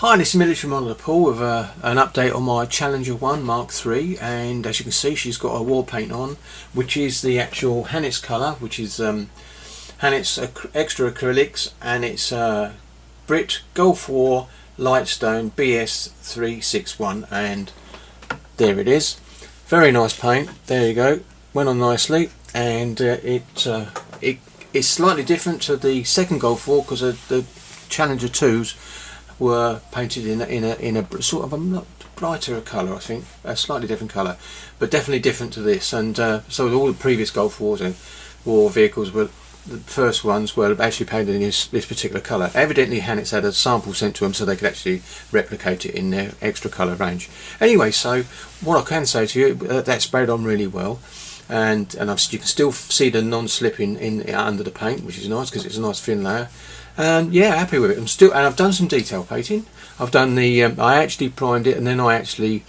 Hi, this is Military Modeller Paul with an update on my Challenger 1 Mark III, and as you can see she's got a war paint on, which is the actual Hanitz colour, which is Hanitz Extra Acrylics, and it's Brit Gulf War Lightstone BS361, and there it is. Very nice paint, there you go, went on nicely, and it's slightly different to the second Gulf War because the Challenger 2s were painted in a sort of a brighter colour, I think, a slightly different colour, but definitely different to this. And so all the previous Gulf Wars and war vehicles were, the first ones were actually painted in this particular colour. Evidently Hanitz had a sample sent to them so they could actually replicate it in their extra colour range. Anyway, so what I can say to you, that sprayed on really well, and you can still see the non-slip in under the paint, which is nice because it's a nice thin layer. And yeah, happy with it. And I've done some detail painting. I've done the I actually primed it, and then I actually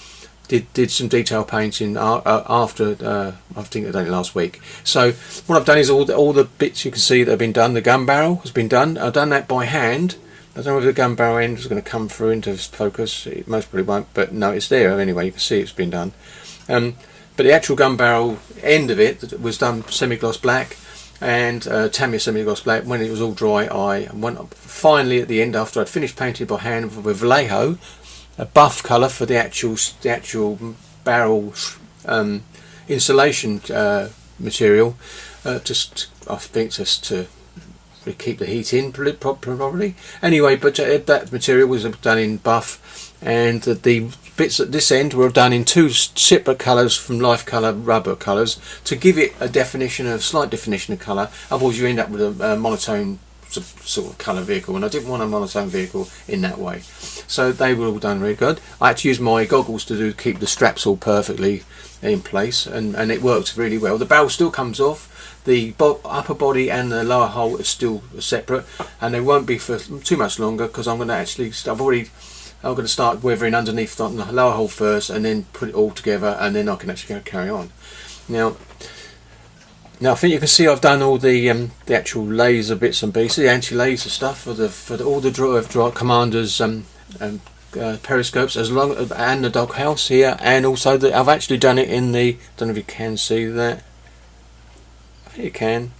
did some detail painting after I think I done it last week. So what I've done is all the bits you can see that have been done. The gun barrel has been done. I've done that by hand. I don't know if the gun barrel end is going to come through into focus. It most probably won't, but no, it's there anyway. You can see it's been done. But the actual gun barrel end of it was done semi-gloss black, and TAMIYA semi-gloss black. When it was all dry, I went up finally at the end, after I'd finished painting by hand with Vallejo, a buff colour for the actual barrel insulation material, I think just to keep the heat in probably. Anyway, but that material was done in buff, and the bits at this end were done in two separate colours from life colour rubber colours to give it a slight definition of colour. Otherwise you end up with a monotone sort of colour vehicle, and I didn't want a monotone vehicle in that way. So they were all done really good. I had to use my goggles to keep the straps all perfectly in place, and it worked really well. The barrel still comes off. The upper body and the lower hull is still separate, and they won't be for too much longer because I'm going to actually I'm going to start weathering underneath the lower hull first, and then put it all together, and then I can actually carry on. Now I think you can see I've done all the actual laser bits and pieces, the anti-laser stuff for all the commanders periscopes, and the doghouse here, and also I've actually done it in the, don't know if you can see that. I think you can.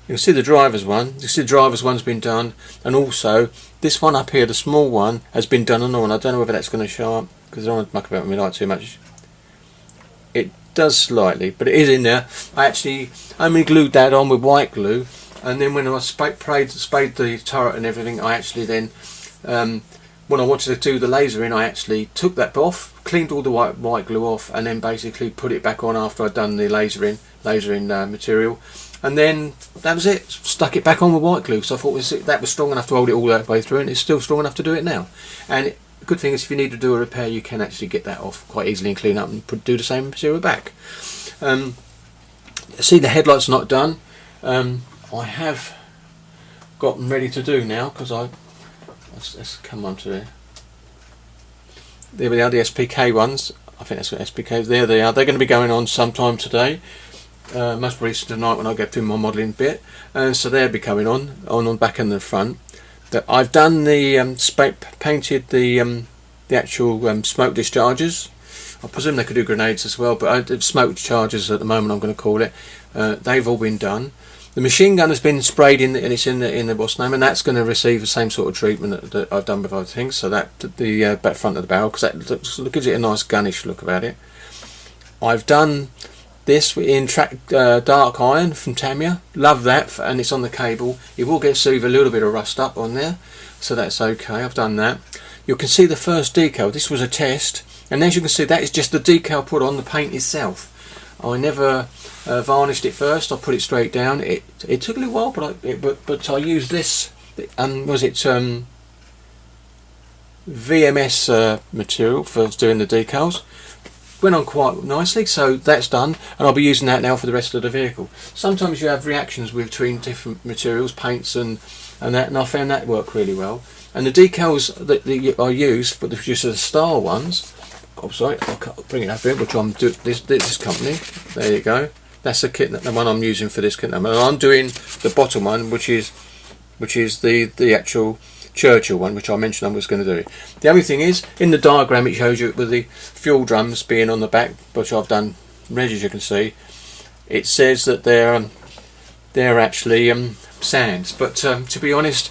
You can see the driver's one. You can see the driver's one's been done, and also this one up here, the small one, has been done on. I don't know whether that's going to show up because I don't want to muck about with my light too much. It does slightly, but it is in there. I actually only glued that on with white glue, and then when I sprayed the turret and everything, I actually then, when I wanted to do the laser in, I actually took that off, cleaned all the white glue off, and then basically put it back on after I'd done the laser in material. And then that was it. Stuck it back on with white glue. So I thought that was strong enough to hold it all the way through, and it's still strong enough to do it now. And the good thing is, if you need to do a repair, you can actually get that off quite easily and clean up and do the same material back. See, the headlights not done. I have got them ready to do now because let's come on to there. There we are, the SPK ones. I think that's what SPK. There they are. They're going to be going on sometime today. Most probably tonight when I get through my modelling bit, and so they'll be coming on the back and the front. I've done the painted the actual smoke dischargers. I presume they could do grenades as well, but smoke dischargers at the moment I'm going to call it. They've all been done. The machine gun has been sprayed in, and it's in the what's name, and that's going to receive the same sort of treatment that I've done with other things. So that the back front of the barrel, because that gives it a nice gunnish look about it. I've done this in dark iron from TAMIYA. Love that, and it's on the cable. You will get a little bit of rust up on there, so that's okay. I've done that. You can see the first decal. This was a test, and as you can see, that is just the decal put on the paint itself. I never varnished it first. I put it straight down. It took a little while, but I used this. Was it VMS material for doing the decals? Went on quite nicely, so that's done, and I'll be using that now for the rest of the vehicle. Sometimes you have reactions between different materials, paints and that, and I found that worked really well. And the decals that I use for the Star ones, sorry, I'll bring it up here, which I'm doing this company. There you go. That's the one I'm using for this kit number. And I'm doing the bottom one, which is the actual Churchill one, which I mentioned I was going to do. The only thing is, in the diagram it shows you with the fuel drums being on the back, which I've done red as you can see. It says that they're actually sands, but to be honest,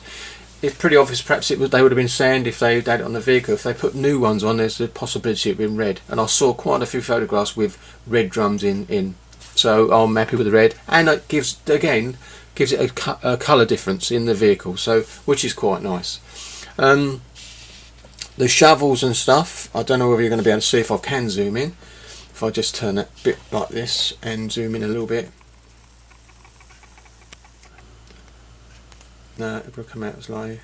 it's pretty obvious. Perhaps they would have been sand if they had it on the vehicle. If they put new ones on, there's the possibility it would have been red. And I saw quite a few photographs with red drums in. So I'm happy with the red, and it gives it a colour difference in the vehicle, so which is quite nice. The shovels and stuff, I don't know whether you're going to be able to see if I can zoom in. If I just turn that bit like this and zoom in a little bit. No, it will come out as low.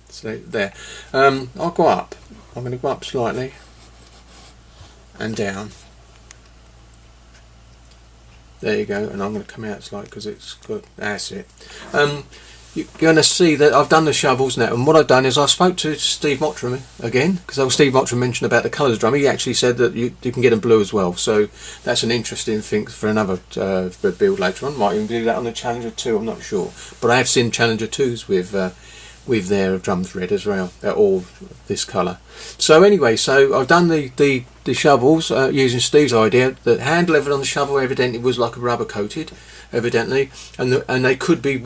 So there. I'll go up. I'm going to go up slightly and down. There you go, and I'm going to come out slightly because it's good. That's it. You're going to see that I've done the shovels now, and what I've done is I spoke to Steve Mottram again, because Steve Mottram mentioned about the colours drum. He actually said that you can get them blue as well, so that's an interesting thing for another build later on. Might even do that on the Challenger 2, I'm not sure, but I have seen Challenger 2s with their drums red as well. They're all this colour. So anyway, so I've done the shovels using Steve's idea. The hand level on the shovel evidently was like a rubber coated, evidently, and they could be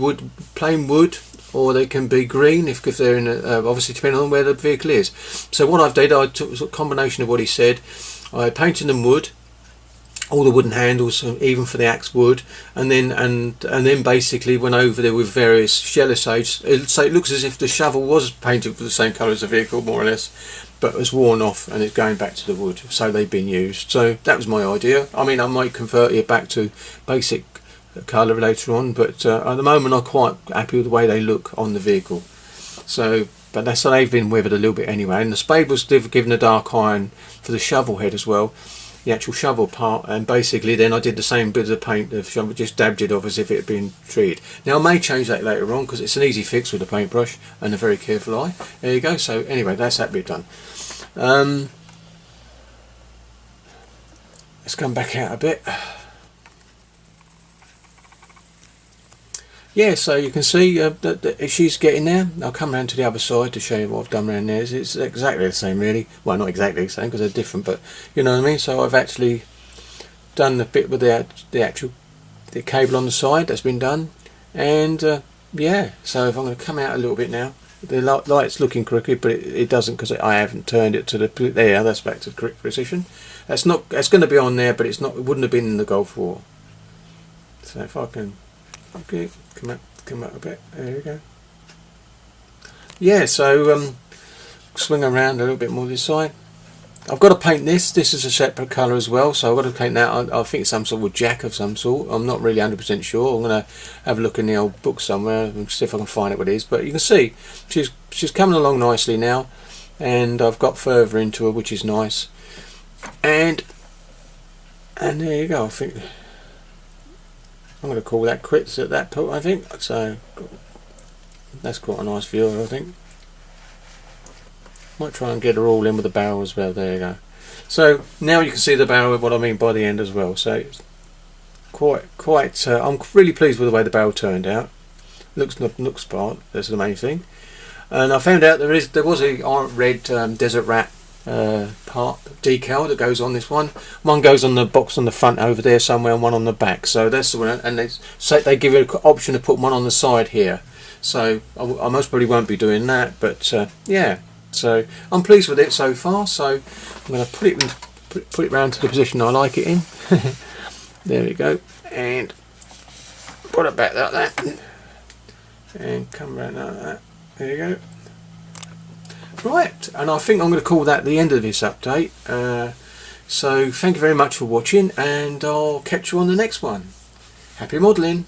plain wood, or they can be green if they're in obviously depending on where the vehicle is. So what I took a combination of what he said. I painted them wood, all the wooden handles, even for the axe wood, and then basically went over there with various shell shades. So it looks as if the shovel was painted with the same colour as the vehicle, more or less, but was worn off and it's going back to the wood, so they've been used. So that was my idea. I mean, I might convert it back to basic colour later on, but at the moment I'm quite happy with the way they look on the vehicle. So, but that's how they've been weathered a little bit anyway. And the spade was given a dark iron for the shovel head as well, the actual shovel part, and basically then I did the same bit of paint, the shovel, just dabbed it off as if it had been treated. Now I may change that later on because it's an easy fix with a paintbrush and a very careful eye. There you go. So anyway, that's that bit done. Let's come back out a bit. Yeah, so you can see that she's getting there. I'll come around to the other side to show you what I've done around there. It's exactly the same, really. Well, not exactly the same because they're different, but you know what I mean. So I've actually done the bit with the cable on the side. That's been done, and yeah. So if I'm going to come out a little bit now, the light's looking crooked, but it doesn't because I haven't turned it to the there. That's back to the correct position. That's not. That's going to be on there, but it's not. It wouldn't have been in the Golf War. So if I can. Okay, come up a bit. There we go. Yeah, so swing around a little bit more this side. I've got to paint this. This is a separate colour as well, so I've got to paint that. I think it's some sort of jack of some sort. I'm not really 100% sure. I'm going to have a look in the old book somewhere and see if I can find out what it is. But you can see she's coming along nicely now, and I've got further into her, which is nice. And there you go. I think I'm going to call that quits at that point, I think. So that's quite a nice view, I think. Might try and get her all in with the barrel as well. There you go. So now you can see the barrel, what I mean by the end as well. So it's quite I'm really pleased with the way the barrel turned out. Looks smart. That's the main thing. And I found out there was a red Desert Rat part decal that goes on this one. One goes on the box on the front over there somewhere, and one on the back. So that's the one. And they give you an option to put one on the side here. So I most probably won't be doing that, but yeah. So I'm pleased with it so far. So I'm going to put it round to the position I like it in. There we go, and put it back like that, and come round like that. There you go. Right, and I think I'm going to call that the end of this update. So thank you very much for watching, and I'll catch you on the next one. Happy modelling.